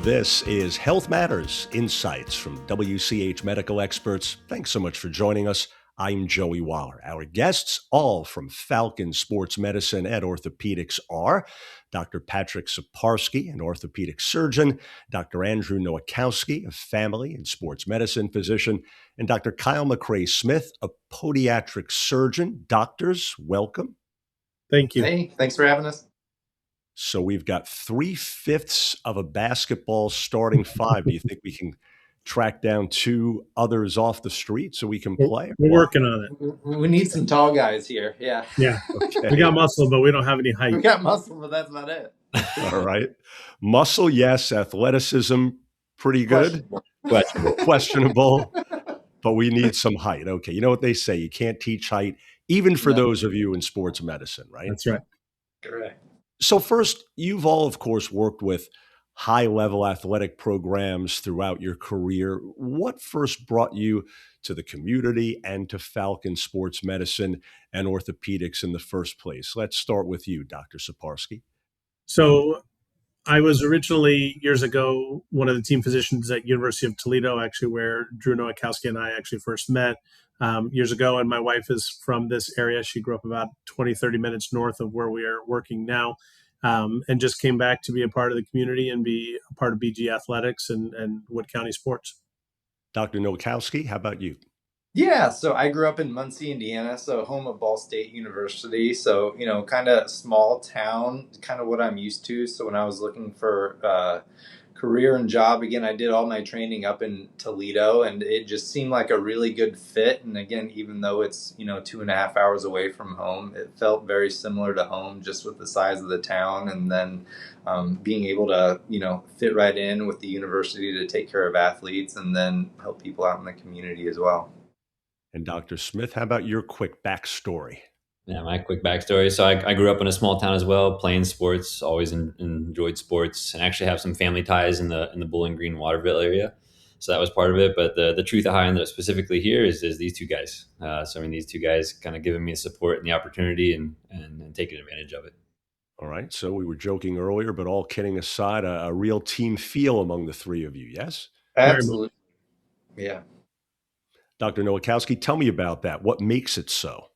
This is Health Matters, Insights from WCH Medical Experts. Thanks so much for joining us. I'm Joey Waller. Our guests, all from Falcon Sports Medicine and Orthopedics, are Dr. Patrick Siparsky, an orthopedic surgeon, Dr. Andrew Nowakowski, a family and sports medicine physician, and Dr. McKray Smith, a podiatric surgeon. Doctors, welcome. Thank you. Hey, thanks for having us. So we've got 3/5 of a basketball starting five. Do you think we can track down two others off the street so we can play? We're working on it. We need some tall guys here. Yeah. Yeah. Okay. We got muscle, but we don't have any height. We got muscle, but that's not it. All right. Muscle, yes. Athleticism, pretty good. Questionable. But we need some height. Okay. You know what they say? You can't teach height, even for those of you in sports medicine, right? That's right. Correct. So first, you've all, of course, worked with high-level athletic programs throughout your career. What first brought you to the community and to Falcon Sports Medicine and Orthopedics in the first place? Let's start with you, Dr. Siparsky. So I was originally, years ago, one of the team physicians at University of Toledo, actually, where Drew Nowakowski and I actually first met years ago. And my wife is from this area. She grew up about 20, 30 minutes north of where we are working now, and just came back to be a part of the community and be a part of BG Athletics and Wood County Sports. Dr. Nowakowski, how about you? Yeah, so I grew up in Muncie, Indiana, so home of Ball State University. So, kind of small town, kind of what I'm used to. So when I was looking for career and job, again, I did all my training up in Toledo, and it just seemed like a really good fit. And again, even though it's, 2.5 hours away from home, it felt very similar to home just with the size of the town. And then being able to, fit right in with the university to take care of athletes and then help people out in the community as well. And Dr. Smith, how about your quick backstory? Yeah, my quick backstory. So I grew up in a small town as well, playing sports, always enjoyed sports, and actually have some family ties in the Bowling Green, Waterville area. So that was part of it. But the truth behind it specifically here is these two guys. These two guys kind of giving me the support and the opportunity and taking advantage of it. All right. So we were joking earlier, but all kidding aside, a real team feel among the three of you, yes? Absolutely. Yeah. Dr. Nowakowski, tell me about that. What makes it so?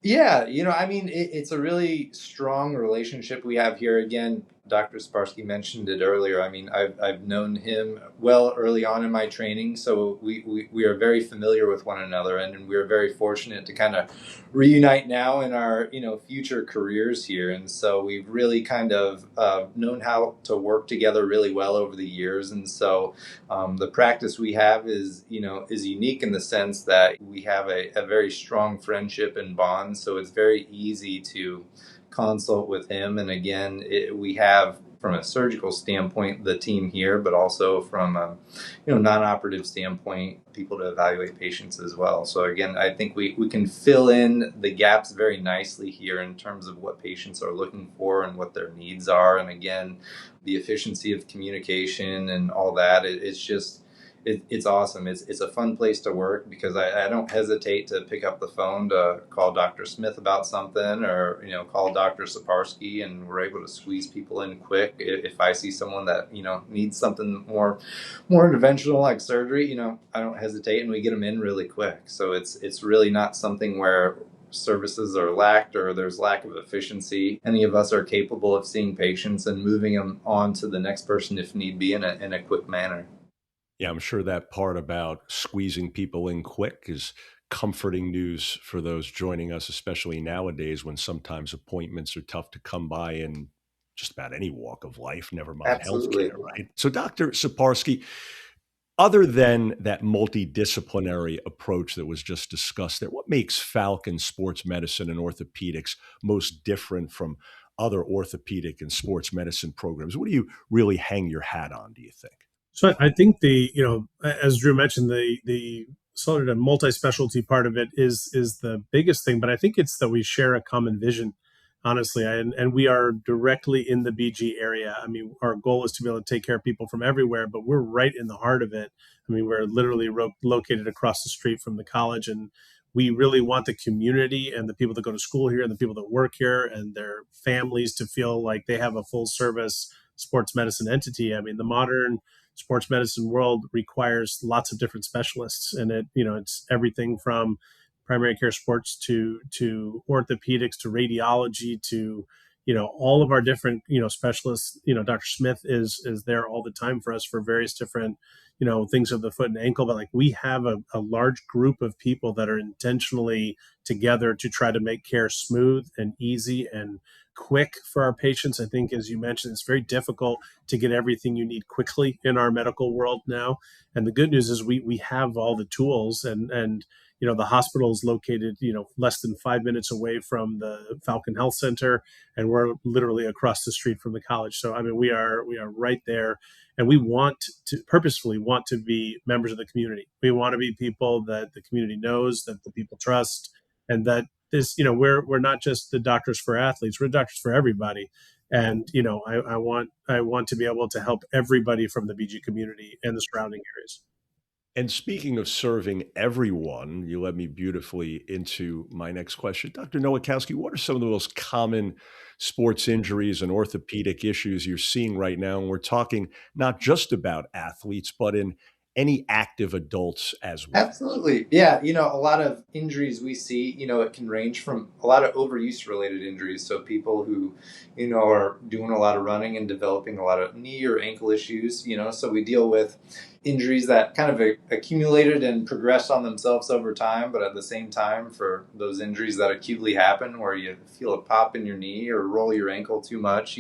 Yeah, it's a really strong relationship we have here. Again, Dr. Siparsky mentioned it earlier. I mean, I've known him well early on in my training, so we are very familiar with one another, and we are very fortunate to kind of reunite now in our future careers here. And so we've really kind of known how to work together really well over the years. And so the practice we have is unique in the sense that we have a very strong friendship and bond. So it's very easy to consult with him. And again, we have, from a surgical standpoint, the team here, but also from a non-operative standpoint, people to evaluate patients as well. So again, I think we can fill in the gaps very nicely here in terms of what patients are looking for and what their needs are. And again, the efficiency of communication and all that, it's awesome. It's a fun place to work because I don't hesitate to pick up the phone to call Dr. Smith about something or, call Dr. Siparsky, and we're able to squeeze people in quick. If I see someone that, needs something more interventional like surgery, I don't hesitate and we get them in really quick. So it's really not something where services are lacked or there's lack of efficiency. Any of us are capable of seeing patients and moving them on to the next person if need be in a quick manner. Yeah, I'm sure that part about squeezing people in quick is comforting news for those joining us, especially nowadays when sometimes appointments are tough to come by in just about any walk of life, never mind Absolutely. healthcare, right? So Dr. Siparsky, other than that multidisciplinary approach that was just discussed there, what makes Falcon Sports Medicine and Orthopedics most different from other orthopedic and sports medicine programs? What do you really hang your hat on, do you think? So I think as Drew mentioned, the sort of multi-specialty part of it is the biggest thing, but I think it's that we share a common vision, honestly, and we are directly in the BG area. I mean, our goal is to be able to take care of people from everywhere, but we're right in the heart of it. I mean, we're literally located across the street from the college, and we really want the community and the people that go to school here and the people that work here and their families to feel like they have a full service sports medicine entity. I mean, the modern sports medicine world requires lots of different specialists, and it's everything from primary care sports to orthopedics to radiology to all of our different specialists. Dr. Smith is there all the time for us for various different things of the foot and ankle, but like we have a large group of people that are intentionally together to try to make care smooth and easy and quick for our patients. I think, as you mentioned, it's very difficult to get everything you need quickly in our medical world now. And the good news is we have all the tools, and the hospital is located less than 5 minutes away from the Falcon Health Center, and we're literally across the street from the college. So I mean, we are right there, and we purposefully want to be members of the community. We want to be people that the community knows, that the people trust, and that we're not just the doctors for athletes, we're doctors for everybody. And I want to be able to help everybody from the BG community and the surrounding areas. And speaking of serving everyone, you led me beautifully into my next question. Dr. Nowakowski, what are some of the most common sports injuries and orthopedic issues you're seeing right now? And we're talking not just about athletes, but in any active adults as well. Absolutely. Yeah. A lot of injuries we see, it can range from a lot of overuse related injuries. So people who, are doing a lot of running and developing a lot of knee or ankle issues, so we deal with injuries that kind of accumulated and progressed on themselves over time, but at the same time, for those injuries that acutely happen where you feel a pop in your knee or roll your ankle too much,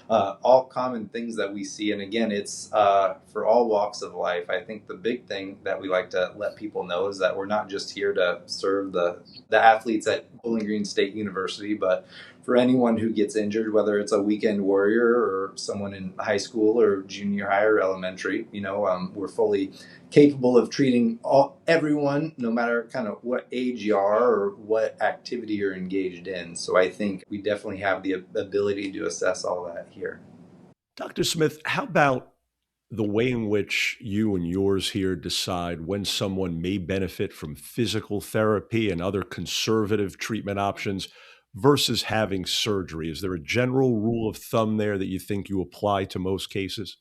all common things that we see. And again, it's for all walks of life. I think the big thing that we like to let people know is that we're not just here to serve the athletes at Bowling Green State University, but for anyone who gets injured, whether it's a weekend warrior or someone in high school or junior high or elementary, we're fully capable of treating everyone, no matter kind of what age you are or what activity you're engaged in. So I think we definitely have the ability to assess all that here. Dr. Smith, how about the way in which you and yours here decide when someone may benefit from physical therapy and other conservative treatment options versus having surgery? Is there a general rule of thumb there that you think you apply to most cases?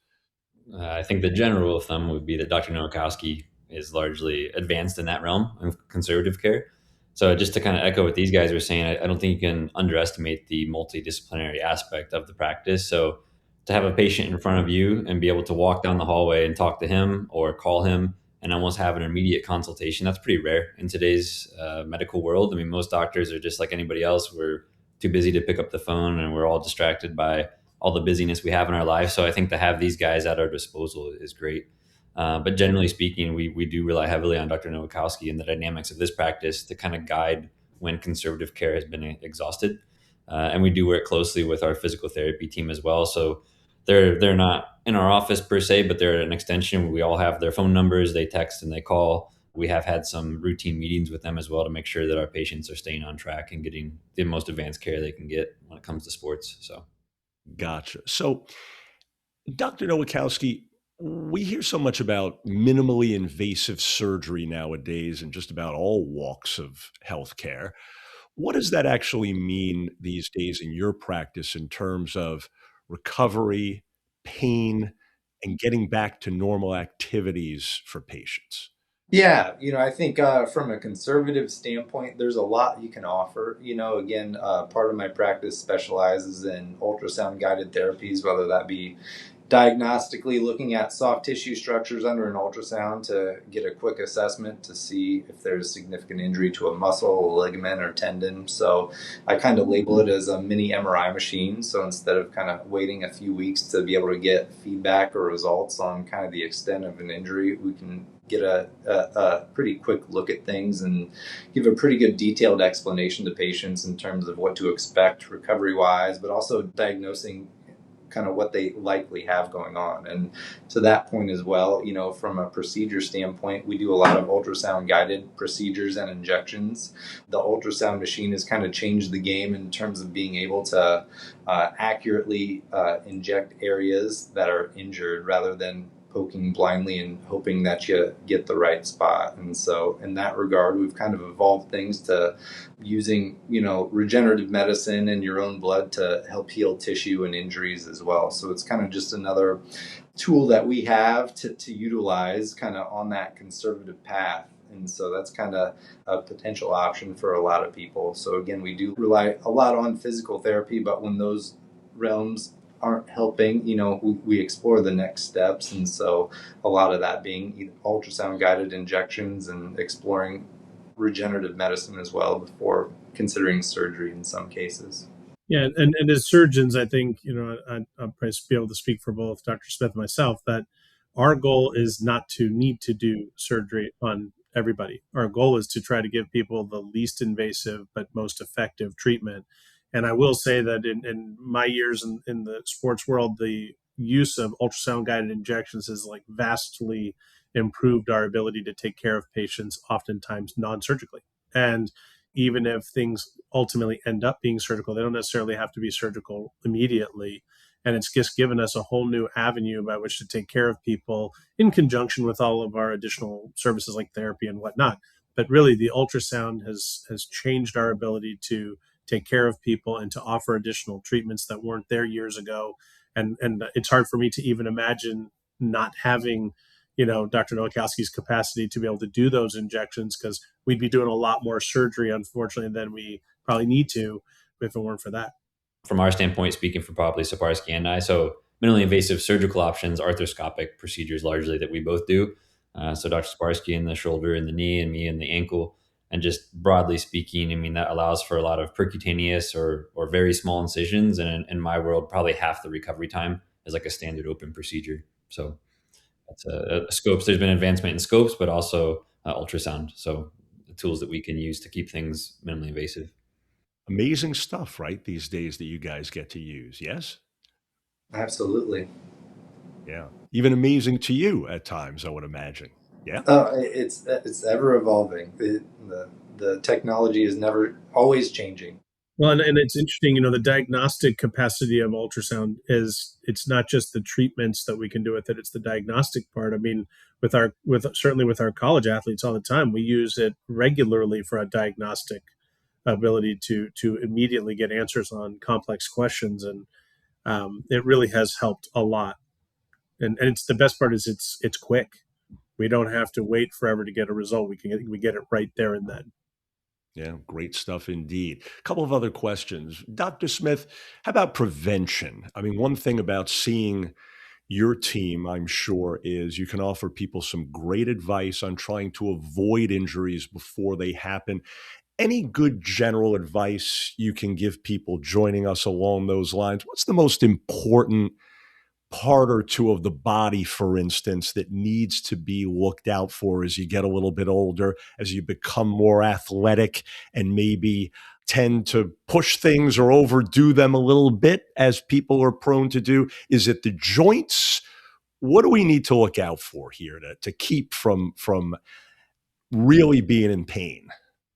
I think the general rule of thumb would be that Dr. Nowakowski is largely advanced in that realm of conservative care. So just to kind of echo what these guys were saying, I don't think you can underestimate the multidisciplinary aspect of the practice. So to have a patient in front of you and be able to walk down the hallway and talk to him or call him and almost have an immediate consultation, that's pretty rare in today's medical world. I mean, most doctors are just like anybody else. We're too busy to pick up the phone, and we're all distracted by all the busyness we have in our life. So I think to have these guys at our disposal is great. But generally speaking, we do rely heavily on Dr. Nowakowski and the dynamics of this practice to kind of guide when conservative care has been exhausted. And we do work closely with our physical therapy team as well. So they're not in our office per se, but they're an extension. We all have their phone numbers. They text and they call. We have had some routine meetings with them as well to make sure that our patients are staying on track and getting the most advanced care they can get when it comes to sports. So, Gotcha. So, Dr. Nowakowski, we hear so much about minimally invasive surgery nowadays in just about all walks of healthcare. What does that actually mean these days in your practice in terms of recovery, pain, and getting back to normal activities for patients? Yeah, I think from a conservative standpoint, there's a lot you can offer. Again, part of my practice specializes in ultrasound guided therapies, whether that be diagnostically looking at soft tissue structures under an ultrasound to get a quick assessment to see if there's significant injury to a muscle, a ligament, or tendon. So I kind of label it as a mini MRI machine. So instead of kind of waiting a few weeks to be able to get feedback or results on kind of the extent of an injury, we can get a pretty quick look at things and give a pretty good detailed explanation to patients in terms of what to expect recovery-wise, but also diagnosing kind of what they likely have going on. And to that point as well, from a procedure standpoint, we do a lot of ultrasound guided procedures and injections. The ultrasound machine has kind of changed the game in terms of being able to accurately inject areas that are injured rather than poking blindly and hoping that you get the right spot. And so in that regard, we've kind of evolved things to using, regenerative medicine and your own blood to help heal tissue and injuries as well. So it's kind of just another tool that we have to utilize kind of on that conservative path. And so that's kind of a potential option for a lot of people. So again, we do rely a lot on physical therapy, but when those realms aren't helping, we explore the next steps. And so a lot of that being ultrasound guided injections and exploring regenerative medicine as well before considering surgery in some cases. Yeah, and as surgeons, I think, I'll probably be able to speak for both Dr. Smith and myself, that our goal is not to need to do surgery on everybody. Our goal is to try to give people the least invasive but most effective treatment. And I will say that in my years in the sports world, the use of ultrasound guided injections has like vastly improved our ability to take care of patients, oftentimes non-surgically. And even if things ultimately end up being surgical, they don't necessarily have to be surgical immediately. And it's just given us a whole new avenue by which to take care of people in conjunction with all of our additional services like therapy and whatnot. But really, the ultrasound has changed our ability to take care of people and to offer additional treatments that weren't there years ago. And it's hard for me to even imagine not having Dr. Nowakowski's capacity to be able to do those injections, because we'd be doing a lot more surgery, unfortunately, than we probably need to if it weren't for that. From our standpoint, speaking for probably Siparsky and I, so minimally invasive surgical options, arthroscopic procedures largely that we both do. So Dr. Siparsky in the shoulder and the knee, and me in the ankle. And just broadly speaking, I mean, that allows for a lot of percutaneous or very small incisions. And in my world, probably half the recovery time is like a standard open procedure. So that's a scopes. There's been advancement in scopes, but also ultrasound. So the tools that we can use to keep things minimally invasive. Amazing stuff, right? These days that you guys get to use. Yes? Absolutely. Yeah. Even amazing to you at times, I would imagine. Yeah. It's ever evolving. The technology is never always changing. Well, and it's interesting, the diagnostic capacity of ultrasound it's not just the treatments that we can do with it, it's the diagnostic part. I mean, certainly with our college athletes all the time, we use it regularly for a diagnostic ability to immediately get answers on complex questions. And it really has helped a lot. And it's the best part is it's quick. We don't have to wait forever to get a result. We get it right there and then. Yeah, great stuff indeed. A couple of other questions. Dr. Smith, how about prevention? I mean, one thing about seeing your team, I'm sure, is you can offer people some great advice on trying to avoid injuries before they happen. Any good general advice you can give people joining us along those lines? What's the most important part or two of the body, for instance, that needs to be looked out for as you get a little bit older, as you become more athletic and maybe tend to push things or overdo them a little bit, as people are prone to do? Is it the joints? What do we need to look out for here to keep from really being in pain?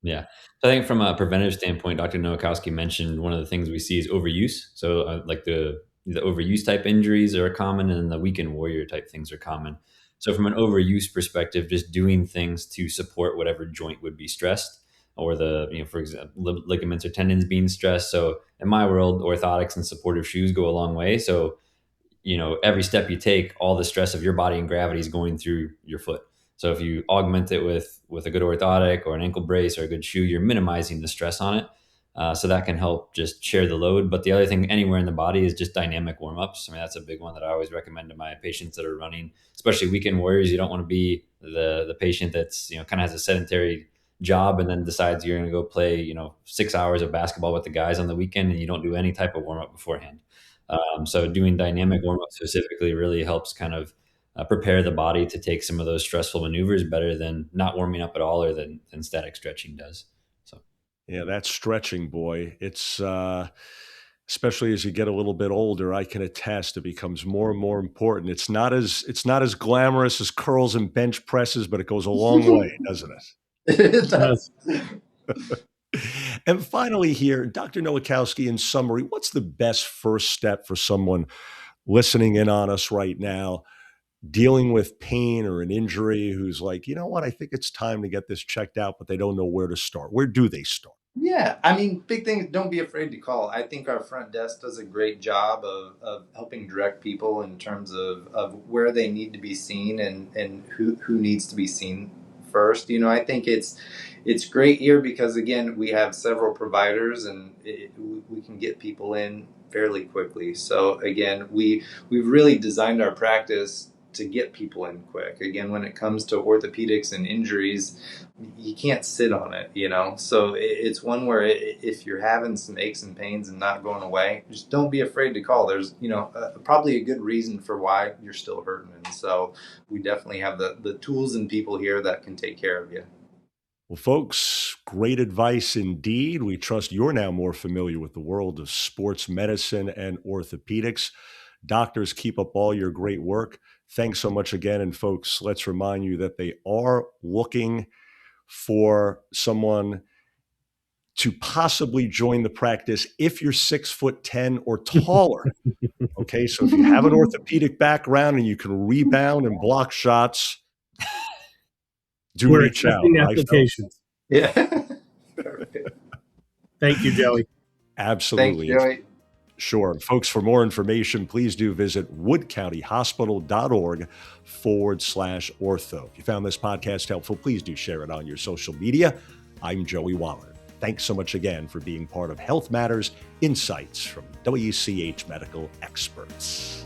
Yeah. So I think from a preventative standpoint, Dr. Nowakowski mentioned one of the things we see is overuse. So like the overuse type injuries are common, and the weekend warrior type things are common. So from an overuse perspective, just doing things to support whatever joint would be stressed, or for example, ligaments or tendons being stressed. So in my world, orthotics and supportive shoes go a long way. So, every step you take, all the stress of your body and gravity is going through your foot. So if you augment it with a good orthotic or an ankle brace or a good shoe, you're minimizing the stress on it. So that can help just share the load. But the other thing anywhere in the body is just dynamic warm-ups. I mean, that's a big one that I always recommend to my patients that are running, especially weekend warriors. You don't want to be the patient that's, kind of has a sedentary job and then decides you're going to go play, 6 hours of basketball with the guys on the weekend and you don't do any type of warm-up beforehand. So doing dynamic warm-up specifically really helps kind of prepare the body to take some of those stressful maneuvers better than not warming up at all, or than static stretching does. So. Yeah, that's stretching, boy. It's especially as you get a little bit older, I can attest it becomes more and more important. It's not as glamorous as curls and bench presses, but it goes a long way, doesn't it? It does. And finally here, Dr. Nowakowski, in summary, what's the best first step for someone listening in on us right now dealing with pain or an injury who's like, you know what, I think it's time to get this checked out, but they don't know where to start? Where do they start? Yeah, I mean, big thing, don't be afraid to call. I think our front desk does a great job of helping direct people in terms of where they need to be seen and who needs to be seen first. I think it's great here because, again, we have several providers and we can get people in fairly quickly. So, again, we've really designed our practice to get people in quick. Again, when it comes to orthopedics and injuries, you can't sit on it, So it's one where if you're having some aches and pains and not going away, just don't be afraid to call. There's, probably a good reason for why you're still hurting. And so we definitely have the tools and people here that can take care of you. Well, folks, great advice indeed. We trust you're now more familiar with the world of sports medicine and orthopedics. Doctors, keep up all your great work. Thanks so much again. And folks, let's remind you that they are looking for someone to possibly join the practice if you're 6'10" or taller. Okay, so if you have an orthopedic background and you can rebound and block shots, We're reach out. accepting applications. Yeah. Thank you, Joey. Thanks, Absolutely. Joey. Sure. Folks, for more information, please do visit woodcountyhospital.org/ortho. If you found this podcast helpful, please do share it on your social media. I'm Joey Waller. Thanks so much again for being part of Health Matters Insights from WCH Medical Experts.